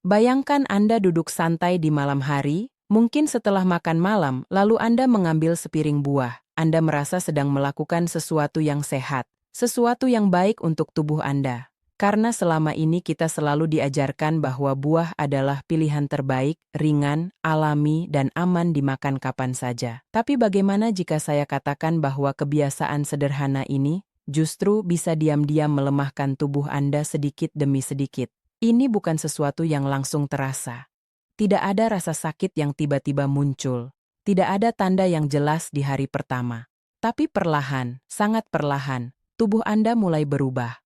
Bayangkan Anda duduk santai di malam hari, mungkin setelah makan malam, lalu Anda mengambil sepiring buah. Anda merasa sedang melakukan sesuatu yang sehat, sesuatu yang baik untuk tubuh Anda. Karena selama ini kita selalu diajarkan bahwa buah adalah pilihan terbaik, ringan, alami, dan aman dimakan kapan saja. Tapi bagaimana jika saya katakan bahwa kebiasaan sederhana ini justru bisa diam-diam melemahkan tubuh Anda sedikit demi sedikit? Ini bukan sesuatu yang langsung terasa. Tidak ada rasa sakit yang tiba-tiba muncul. Tidak ada tanda yang jelas di hari pertama. Tapi perlahan, sangat perlahan, tubuh Anda mulai berubah.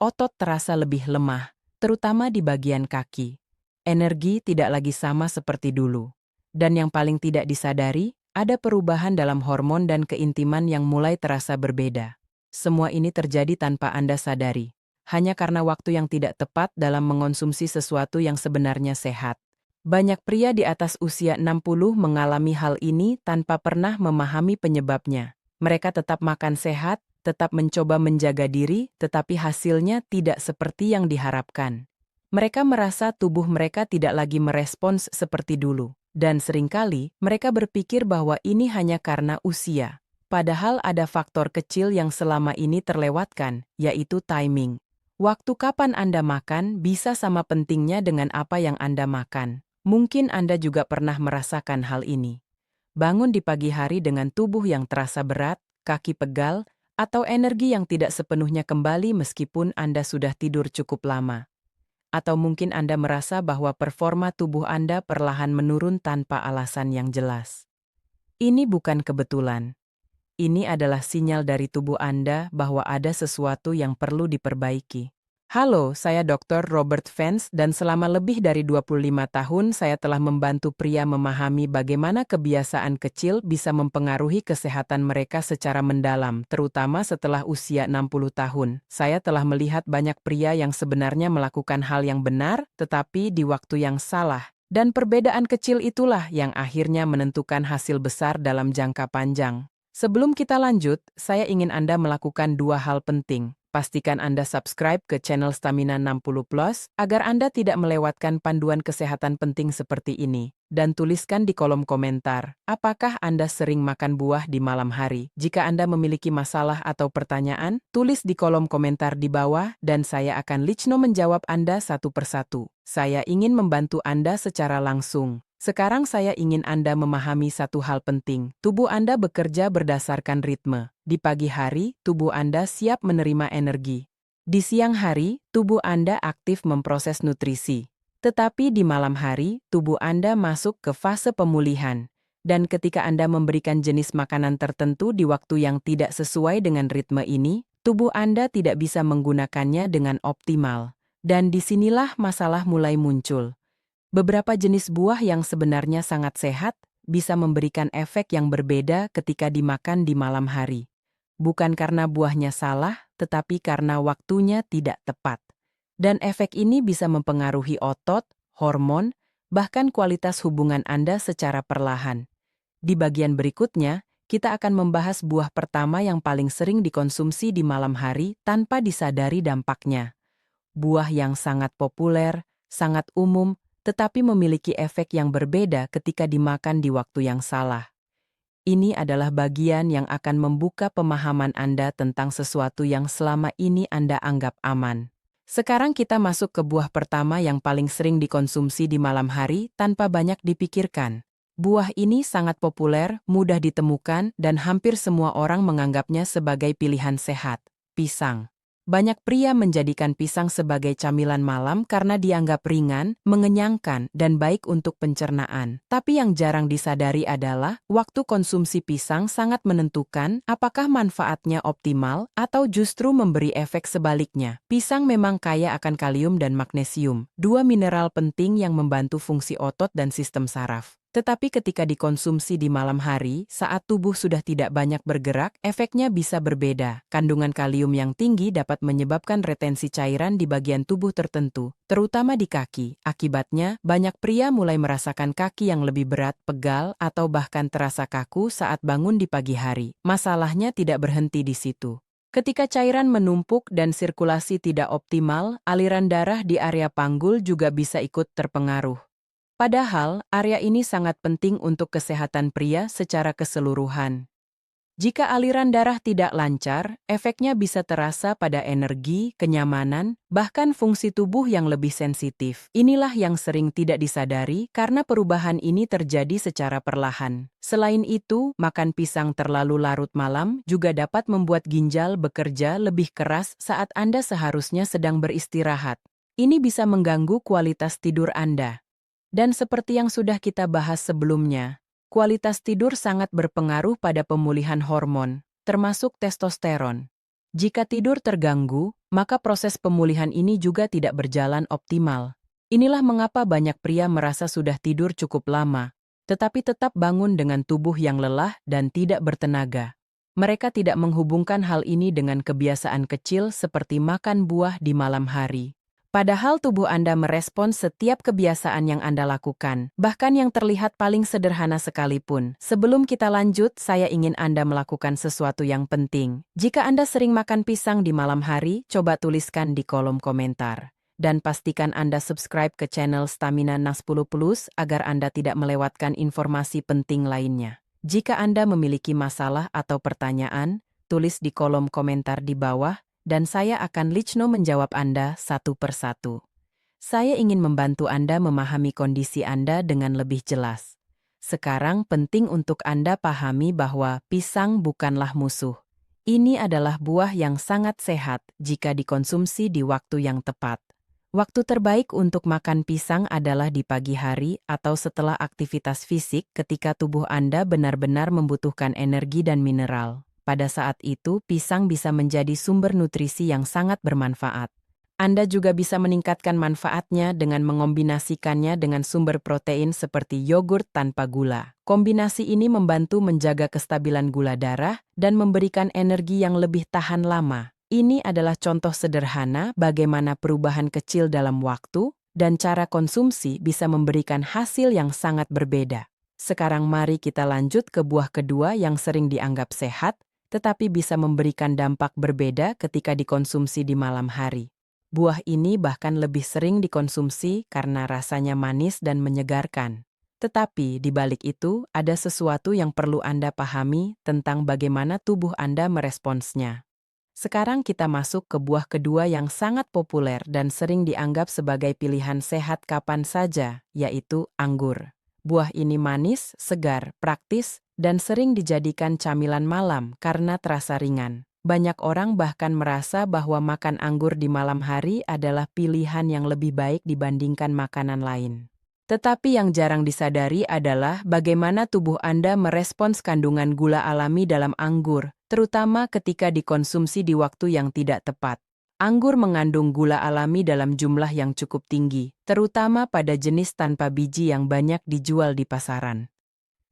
Otot terasa lebih lemah, terutama di bagian kaki. Energi tidak lagi sama seperti dulu. Dan yang paling tidak disadari, ada perubahan dalam hormon dan keintiman yang mulai terasa berbeda. Semua ini terjadi tanpa Anda sadari. Hanya karena waktu yang tidak tepat dalam mengonsumsi sesuatu yang sebenarnya sehat. Banyak pria di atas usia 60 mengalami hal ini tanpa pernah memahami penyebabnya. Mereka tetap makan sehat, tetap mencoba menjaga diri, tetapi hasilnya tidak seperti yang diharapkan. Mereka merasa tubuh mereka tidak lagi merespons seperti dulu. Dan seringkali, mereka berpikir bahwa ini hanya karena usia. Padahal ada faktor kecil yang selama ini terlewatkan, yaitu timing. Waktu kapan Anda makan bisa sama pentingnya dengan apa yang Anda makan. Mungkin Anda juga pernah merasakan hal ini. Bangun di pagi hari dengan tubuh yang terasa berat, kaki pegal, atau energi yang tidak sepenuhnya kembali meskipun Anda sudah tidur cukup lama. Atau mungkin Anda merasa bahwa performa tubuh Anda perlahan menurun tanpa alasan yang jelas. Ini bukan kebetulan. Ini adalah sinyal dari tubuh Anda bahwa ada sesuatu yang perlu diperbaiki. Halo, saya Dr. Robert Vance dan selama lebih dari 25 tahun saya telah membantu pria memahami bagaimana kebiasaan kecil bisa mempengaruhi kesehatan mereka secara mendalam, terutama setelah usia 60 tahun. Saya telah melihat banyak pria yang sebenarnya melakukan hal yang benar, tetapi di waktu yang salah. Dan perbedaan kecil itulah yang akhirnya menentukan hasil besar dalam jangka panjang. Sebelum kita lanjut, saya ingin Anda melakukan dua hal penting. Pastikan Anda subscribe ke channel Stamina 60 Plus agar Anda tidak melewatkan panduan kesehatan penting seperti ini. Dan tuliskan di kolom komentar, apakah Anda sering makan buah di malam hari? Jika Anda memiliki masalah atau pertanyaan, tulis di kolom komentar di bawah dan saya akan lichno menjawab Anda satu persatu. Saya ingin membantu Anda secara langsung. Sekarang saya ingin Anda memahami satu hal penting. Tubuh Anda bekerja berdasarkan ritme. Di pagi hari, tubuh Anda siap menerima energi. Di siang hari, tubuh Anda aktif memproses nutrisi. Tetapi di malam hari, tubuh Anda masuk ke fase pemulihan. Dan ketika Anda memberikan jenis makanan tertentu di waktu yang tidak sesuai dengan ritme ini, tubuh Anda tidak bisa menggunakannya dengan optimal. Dan disinilah masalah mulai muncul. Beberapa jenis buah yang sebenarnya sangat sehat bisa memberikan efek yang berbeda ketika dimakan di malam hari. Bukan karena buahnya salah, tetapi karena waktunya tidak tepat. Dan efek ini bisa mempengaruhi otot, hormon, bahkan kualitas hubungan Anda secara perlahan. Di bagian berikutnya, kita akan membahas buah pertama yang paling sering dikonsumsi di malam hari tanpa disadari dampaknya. Buah yang sangat populer, sangat umum, tetapi memiliki efek yang berbeda ketika dimakan di waktu yang salah. Ini adalah bagian yang akan membuka pemahaman Anda tentang sesuatu yang selama ini Anda anggap aman. Sekarang kita masuk ke buah pertama yang paling sering dikonsumsi di malam hari tanpa banyak dipikirkan. Buah ini sangat populer, mudah ditemukan, dan hampir semua orang menganggapnya sebagai pilihan sehat. Pisang. Banyak pria menjadikan pisang sebagai camilan malam karena dianggap ringan, mengenyangkan, dan baik untuk pencernaan. Tapi yang jarang disadari adalah, waktu konsumsi pisang sangat menentukan apakah manfaatnya optimal atau justru memberi efek sebaliknya. Pisang memang kaya akan kalium dan magnesium, dua mineral penting yang membantu fungsi otot dan sistem saraf. Tetapi ketika dikonsumsi di malam hari, saat tubuh sudah tidak banyak bergerak, efeknya bisa berbeda. Kandungan kalium yang tinggi dapat menyebabkan retensi cairan di bagian tubuh tertentu, terutama di kaki. Akibatnya, banyak pria mulai merasakan kaki yang lebih berat, pegal, atau bahkan terasa kaku saat bangun di pagi hari. Masalahnya tidak berhenti di situ. Ketika cairan menumpuk dan sirkulasi tidak optimal, aliran darah di area panggul juga bisa ikut terpengaruh. Padahal, area ini sangat penting untuk kesehatan pria secara keseluruhan. Jika aliran darah tidak lancar, efeknya bisa terasa pada energi, kenyamanan, bahkan fungsi tubuh yang lebih sensitif. Inilah yang sering tidak disadari karena perubahan ini terjadi secara perlahan. Selain itu, makan pisang terlalu larut malam juga dapat membuat ginjal bekerja lebih keras saat Anda seharusnya sedang beristirahat. Ini bisa mengganggu kualitas tidur Anda. Dan seperti yang sudah kita bahas sebelumnya, kualitas tidur sangat berpengaruh pada pemulihan hormon, termasuk testosteron. Jika tidur terganggu, maka proses pemulihan ini juga tidak berjalan optimal. Inilah mengapa banyak pria merasa sudah tidur cukup lama, tetapi tetap bangun dengan tubuh yang lelah dan tidak bertenaga. Mereka tidak menghubungkan hal ini dengan kebiasaan kecil seperti makan buah di malam hari. Padahal tubuh Anda merespons setiap kebiasaan yang Anda lakukan, bahkan yang terlihat paling sederhana sekalipun. Sebelum kita lanjut, saya ingin Anda melakukan sesuatu yang penting. Jika Anda sering makan pisang di malam hari, coba tuliskan di kolom komentar. Dan pastikan Anda subscribe ke channel Stamina Nas 10 Plus agar Anda tidak melewatkan informasi penting lainnya. Jika Anda memiliki masalah atau pertanyaan, tulis di kolom komentar di bawah, dan saya akan lichno menjawab Anda satu persatu. Saya ingin membantu Anda memahami kondisi Anda dengan lebih jelas. Sekarang penting untuk Anda pahami bahwa pisang bukanlah musuh. Ini adalah buah yang sangat sehat jika dikonsumsi di waktu yang tepat. Waktu terbaik untuk makan pisang adalah di pagi hari atau setelah aktivitas fisik ketika tubuh Anda benar-benar membutuhkan energi dan mineral. Pada saat itu, pisang bisa menjadi sumber nutrisi yang sangat bermanfaat. Anda juga bisa meningkatkan manfaatnya dengan mengombinasikannya dengan sumber protein seperti yogurt tanpa gula. Kombinasi ini membantu menjaga kestabilan gula darah dan memberikan energi yang lebih tahan lama. Ini adalah contoh sederhana bagaimana perubahan kecil dalam waktu dan cara konsumsi bisa memberikan hasil yang sangat berbeda. Sekarang mari kita lanjut ke buah kedua yang sering dianggap sehat, tetapi bisa memberikan dampak berbeda ketika dikonsumsi di malam hari. Buah ini bahkan lebih sering dikonsumsi karena rasanya manis dan menyegarkan. Tetapi di balik itu, ada sesuatu yang perlu Anda pahami tentang bagaimana tubuh Anda meresponsnya. Sekarang kita masuk ke buah kedua yang sangat populer dan sering dianggap sebagai pilihan sehat kapan saja, yaitu anggur. Buah ini manis, segar, praktis, dan sering dijadikan camilan malam karena terasa ringan. Banyak orang bahkan merasa bahwa makan anggur di malam hari adalah pilihan yang lebih baik dibandingkan makanan lain. Tetapi yang jarang disadari adalah bagaimana tubuh Anda merespons kandungan gula alami dalam anggur, terutama ketika dikonsumsi di waktu yang tidak tepat. Anggur mengandung gula alami dalam jumlah yang cukup tinggi, terutama pada jenis tanpa biji yang banyak dijual di pasaran.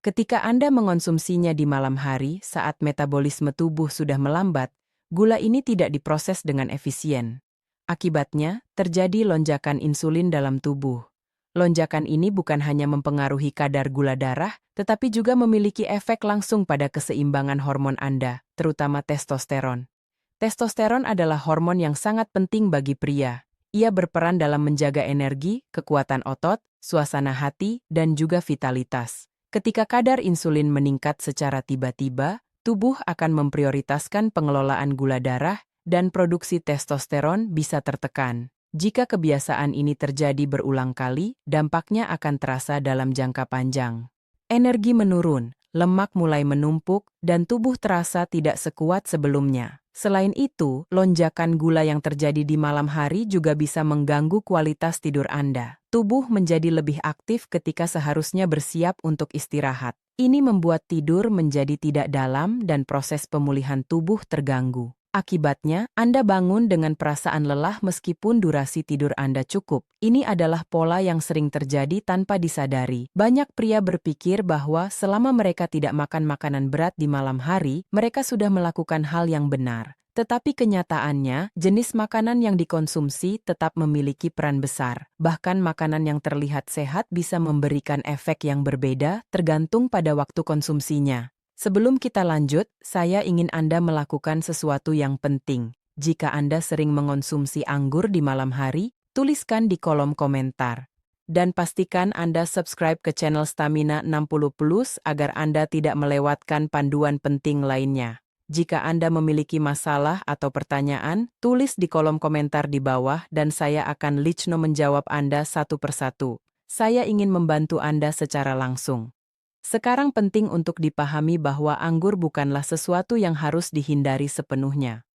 Ketika Anda mengonsumsinya di malam hari saat metabolisme tubuh sudah melambat, gula ini tidak diproses dengan efisien. Akibatnya, terjadi lonjakan insulin dalam tubuh. Lonjakan ini bukan hanya mempengaruhi kadar gula darah, tetapi juga memiliki efek langsung pada keseimbangan hormon Anda, terutama testosteron. Testosteron adalah hormon yang sangat penting bagi pria. Ia berperan dalam menjaga energi, kekuatan otot, suasana hati, dan juga vitalitas. Ketika kadar insulin meningkat secara tiba-tiba, tubuh akan memprioritaskan pengelolaan gula darah dan produksi testosteron bisa tertekan. Jika kebiasaan ini terjadi berulang kali, dampaknya akan terasa dalam jangka panjang. Energi menurun, lemak mulai menumpuk, dan tubuh terasa tidak sekuat sebelumnya. Selain itu, lonjakan gula yang terjadi di malam hari juga bisa mengganggu kualitas tidur Anda. Tubuh menjadi lebih aktif ketika seharusnya bersiap untuk istirahat. Ini membuat tidur menjadi tidak dalam dan proses pemulihan tubuh terganggu. Akibatnya, Anda bangun dengan perasaan lelah meskipun durasi tidur Anda cukup. Ini adalah pola yang sering terjadi tanpa disadari. Banyak pria berpikir bahwa selama mereka tidak makan makanan berat di malam hari, mereka sudah melakukan hal yang benar. Tetapi kenyataannya, jenis makanan yang dikonsumsi tetap memiliki peran besar. Bahkan makanan yang terlihat sehat bisa memberikan efek yang berbeda tergantung pada waktu konsumsinya. Sebelum kita lanjut, saya ingin Anda melakukan sesuatu yang penting. Jika Anda sering mengonsumsi anggur di malam hari, tuliskan di kolom komentar. Dan pastikan Anda subscribe ke channel Stamina 60 Plus agar Anda tidak melewatkan panduan penting lainnya. Jika Anda memiliki masalah atau pertanyaan, tulis di kolom komentar di bawah dan saya akan lichno menjawab Anda satu persatu. Saya ingin membantu Anda secara langsung. Sekarang penting untuk dipahami bahwa anggur bukanlah sesuatu yang harus dihindari sepenuhnya.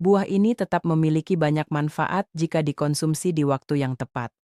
Buah ini tetap memiliki banyak manfaat jika dikonsumsi di waktu yang tepat.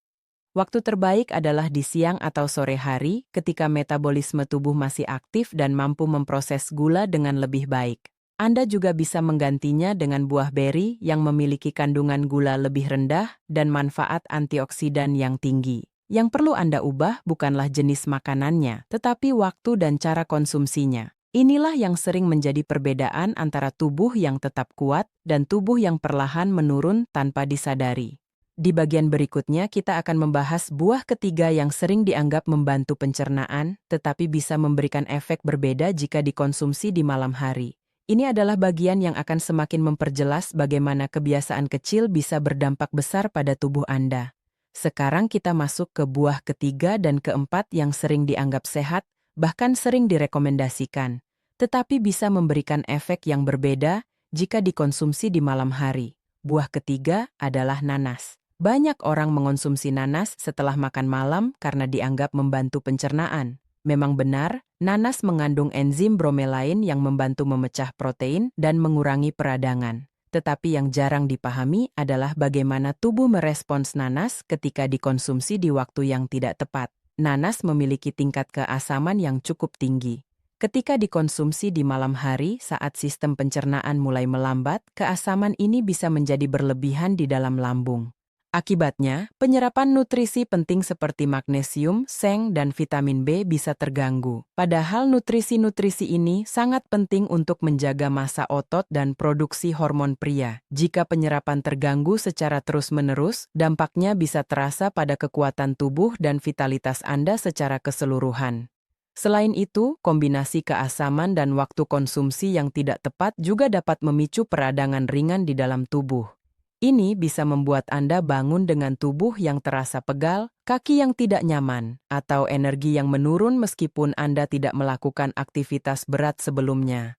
Waktu terbaik adalah di siang atau sore hari ketika metabolisme tubuh masih aktif dan mampu memproses gula dengan lebih baik. Anda juga bisa menggantinya dengan buah beri yang memiliki kandungan gula lebih rendah dan manfaat antioksidan yang tinggi. Yang perlu Anda ubah bukanlah jenis makanannya, tetapi waktu dan cara konsumsinya. Inilah yang sering menjadi perbedaan antara tubuh yang tetap kuat dan tubuh yang perlahan menurun tanpa disadari. Di bagian berikutnya kita akan membahas buah ketiga yang sering dianggap membantu pencernaan, tetapi bisa memberikan efek berbeda jika dikonsumsi di malam hari. Ini adalah bagian yang akan semakin memperjelas bagaimana kebiasaan kecil bisa berdampak besar pada tubuh Anda. Sekarang kita masuk ke buah ketiga dan keempat yang sering dianggap sehat, bahkan sering direkomendasikan, tetapi bisa memberikan efek yang berbeda jika dikonsumsi di malam hari. Buah ketiga adalah nanas. Banyak orang mengonsumsi nanas setelah makan malam karena dianggap membantu pencernaan. Memang benar, nanas mengandung enzim bromelain yang membantu memecah protein dan mengurangi peradangan. Tetapi yang jarang dipahami adalah bagaimana tubuh merespons nanas ketika dikonsumsi di waktu yang tidak tepat. Nanas memiliki tingkat keasaman yang cukup tinggi. Ketika dikonsumsi di malam hari saat sistem pencernaan mulai melambat, keasaman ini bisa menjadi berlebihan di dalam lambung. Akibatnya, penyerapan nutrisi penting seperti magnesium, seng, dan vitamin B bisa terganggu. Padahal nutrisi-nutrisi ini sangat penting untuk menjaga massa otot dan produksi hormon pria. Jika penyerapan terganggu secara terus-menerus, dampaknya bisa terasa pada kekuatan tubuh dan vitalitas Anda secara keseluruhan. Selain itu, kombinasi keasaman dan waktu konsumsi yang tidak tepat juga dapat memicu peradangan ringan di dalam tubuh. Ini bisa membuat Anda bangun dengan tubuh yang terasa pegal, kaki yang tidak nyaman, atau energi yang menurun meskipun Anda tidak melakukan aktivitas berat sebelumnya.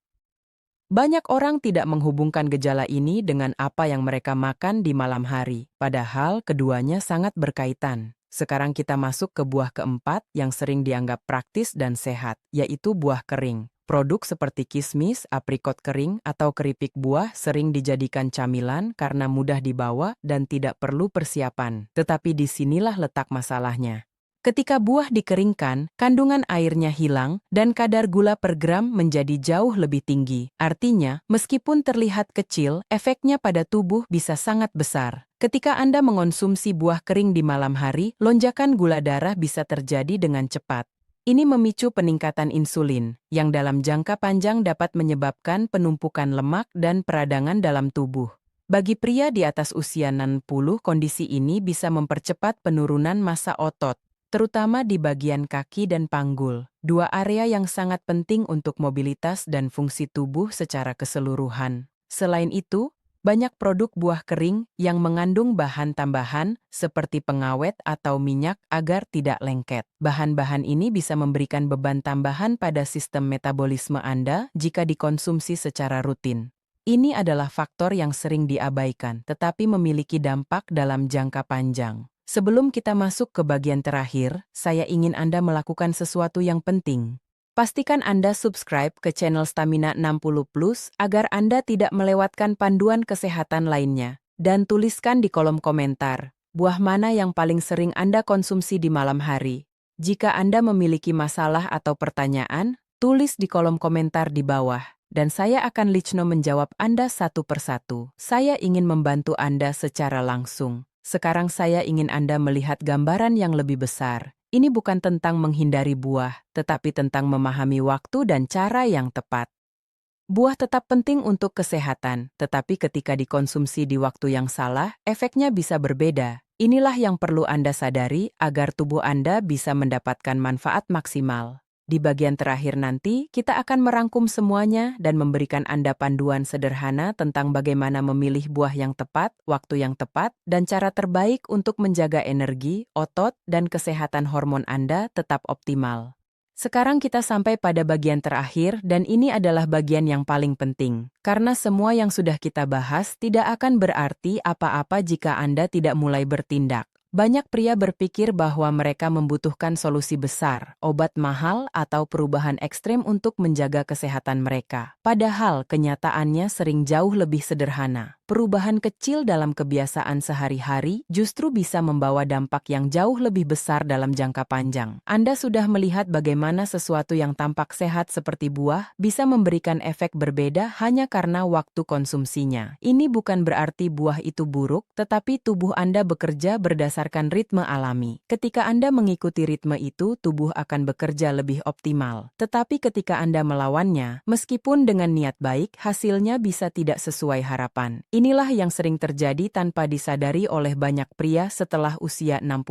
Banyak orang tidak menghubungkan gejala ini dengan apa yang mereka makan di malam hari, padahal keduanya sangat berkaitan. Sekarang kita masuk ke buah keempat yang sering dianggap praktis dan sehat, yaitu buah kering. Produk seperti kismis, aprikot kering, atau keripik buah sering dijadikan camilan karena mudah dibawa dan tidak perlu persiapan. Tetapi disinilah letak masalahnya. Ketika buah dikeringkan, kandungan airnya hilang dan kadar gula per gram menjadi jauh lebih tinggi. Artinya, meskipun terlihat kecil, efeknya pada tubuh bisa sangat besar. Ketika Anda mengonsumsi buah kering di malam hari, lonjakan gula darah bisa terjadi dengan cepat. Ini memicu peningkatan insulin, yang dalam jangka panjang dapat menyebabkan penumpukan lemak dan peradangan dalam tubuh. Bagi pria di atas usia 60, kondisi ini bisa mempercepat penurunan massa otot, terutama di bagian kaki dan panggul, dua area yang sangat penting untuk mobilitas dan fungsi tubuh secara keseluruhan. Selain itu, banyak produk buah kering yang mengandung bahan tambahan seperti pengawet atau minyak agar tidak lengket. Bahan-bahan ini bisa memberikan beban tambahan pada sistem metabolisme Anda jika dikonsumsi secara rutin. Ini adalah faktor yang sering diabaikan, tetapi memiliki dampak dalam jangka panjang. Sebelum kita masuk ke bagian terakhir, saya ingin Anda melakukan sesuatu yang penting. Pastikan Anda subscribe ke channel Stamina 60 Plus agar Anda tidak melewatkan panduan kesehatan lainnya. Dan tuliskan di kolom komentar, buah mana yang paling sering Anda konsumsi di malam hari. Jika Anda memiliki masalah atau pertanyaan, tulis di kolom komentar di bawah. Dan saya akan lichno menjawab Anda satu persatu. Saya ingin membantu Anda secara langsung. Sekarang saya ingin Anda melihat gambaran yang lebih besar. Ini bukan tentang menghindari buah, tetapi tentang memahami waktu dan cara yang tepat. Buah tetap penting untuk kesehatan, tetapi ketika dikonsumsi di waktu yang salah, efeknya bisa berbeda. Inilah yang perlu Anda sadari agar tubuh Anda bisa mendapatkan manfaat maksimal. Di bagian terakhir nanti, kita akan merangkum semuanya dan memberikan Anda panduan sederhana tentang bagaimana memilih buah yang tepat, waktu yang tepat, dan cara terbaik untuk menjaga energi, otot, dan kesehatan hormon Anda tetap optimal. Sekarang kita sampai pada bagian terakhir dan ini adalah bagian yang paling penting. Karena semua yang sudah kita bahas tidak akan berarti apa-apa jika Anda tidak mulai bertindak. Banyak pria berpikir bahwa mereka membutuhkan solusi besar, obat mahal, atau perubahan ekstrem untuk menjaga kesehatan mereka. Padahal kenyataannya sering jauh lebih sederhana. Perubahan kecil dalam kebiasaan sehari-hari justru bisa membawa dampak yang jauh lebih besar dalam jangka panjang. Anda sudah melihat bagaimana sesuatu yang tampak sehat seperti buah bisa memberikan efek berbeda hanya karena waktu konsumsinya. Ini bukan berarti buah itu buruk, tetapi tubuh Anda bekerja berdasarkan ritme alami. Ketika Anda mengikuti ritme itu, tubuh akan bekerja lebih optimal. Tetapi ketika Anda melawannya, meskipun dengan niat baik, hasilnya bisa tidak sesuai harapan. Inilah yang sering terjadi tanpa disadari oleh banyak pria setelah usia 60.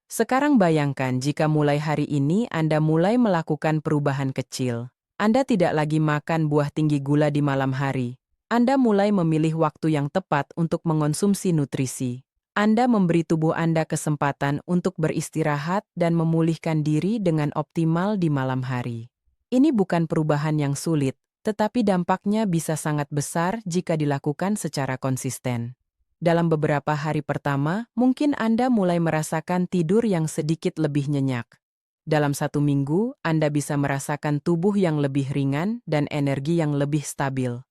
Sekarang bayangkan jika mulai hari ini Anda mulai melakukan perubahan kecil. Anda tidak lagi makan buah tinggi gula di malam hari. Anda mulai memilih waktu yang tepat untuk mengonsumsi nutrisi. Anda memberi tubuh Anda kesempatan untuk beristirahat dan memulihkan diri dengan optimal di malam hari. Ini bukan perubahan yang sulit, tetapi dampaknya bisa sangat besar jika dilakukan secara konsisten. Dalam beberapa hari pertama, mungkin Anda mulai merasakan tidur yang sedikit lebih nyenyak. Dalam 1 minggu, Anda bisa merasakan tubuh yang lebih ringan dan energi yang lebih stabil.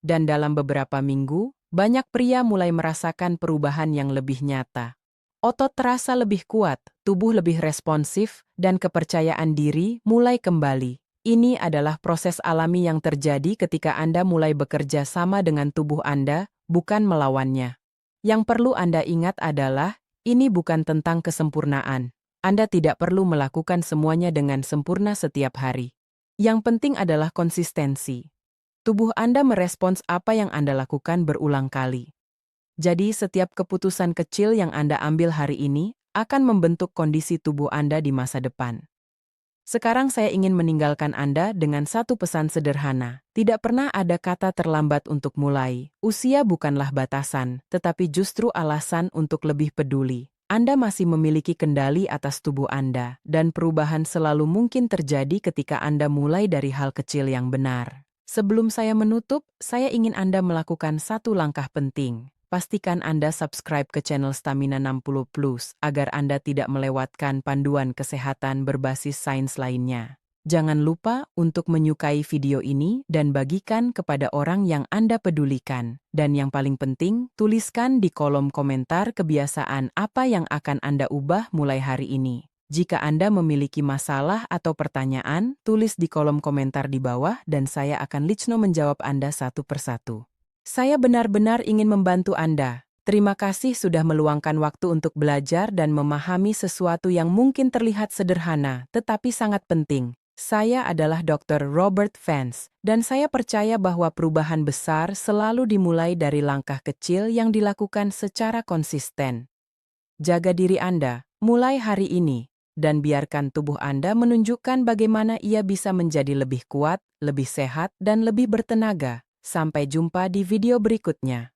Dan dalam beberapa minggu, banyak pria mulai merasakan perubahan yang lebih nyata. Otot terasa lebih kuat, tubuh lebih responsif, dan kepercayaan diri mulai kembali. Ini adalah proses alami yang terjadi ketika Anda mulai bekerja sama dengan tubuh Anda, bukan melawannya. Yang perlu Anda ingat adalah, ini bukan tentang kesempurnaan. Anda tidak perlu melakukan semuanya dengan sempurna setiap hari. Yang penting adalah konsistensi. Tubuh Anda merespons apa yang Anda lakukan berulang kali. Jadi setiap keputusan kecil yang Anda ambil hari ini akan membentuk kondisi tubuh Anda di masa depan. Sekarang saya ingin meninggalkan Anda dengan satu pesan sederhana. Tidak pernah ada kata terlambat untuk mulai. Usia bukanlah batasan, tetapi justru alasan untuk lebih peduli. Anda masih memiliki kendali atas tubuh Anda, dan perubahan selalu mungkin terjadi ketika Anda mulai dari hal kecil yang benar. Sebelum saya menutup, saya ingin Anda melakukan satu langkah penting. Pastikan Anda subscribe ke channel Stamina 60 Plus agar Anda tidak melewatkan panduan kesehatan berbasis sains lainnya. Jangan lupa untuk menyukai video ini dan bagikan kepada orang yang Anda pedulikan. Dan yang paling penting, tuliskan di kolom komentar kebiasaan apa yang akan Anda ubah mulai hari ini. Jika Anda memiliki masalah atau pertanyaan, tulis di kolom komentar di bawah dan saya akan lichno menjawab Anda satu persatu. Saya benar-benar ingin membantu Anda. Terima kasih sudah meluangkan waktu untuk belajar dan memahami sesuatu yang mungkin terlihat sederhana, tetapi sangat penting. Saya adalah Dr. Robert Vance, dan saya percaya bahwa perubahan besar selalu dimulai dari langkah kecil yang dilakukan secara konsisten. Jaga diri Anda, mulai hari ini, dan biarkan tubuh Anda menunjukkan bagaimana ia bisa menjadi lebih kuat, lebih sehat, dan lebih bertenaga. Sampai jumpa di video berikutnya.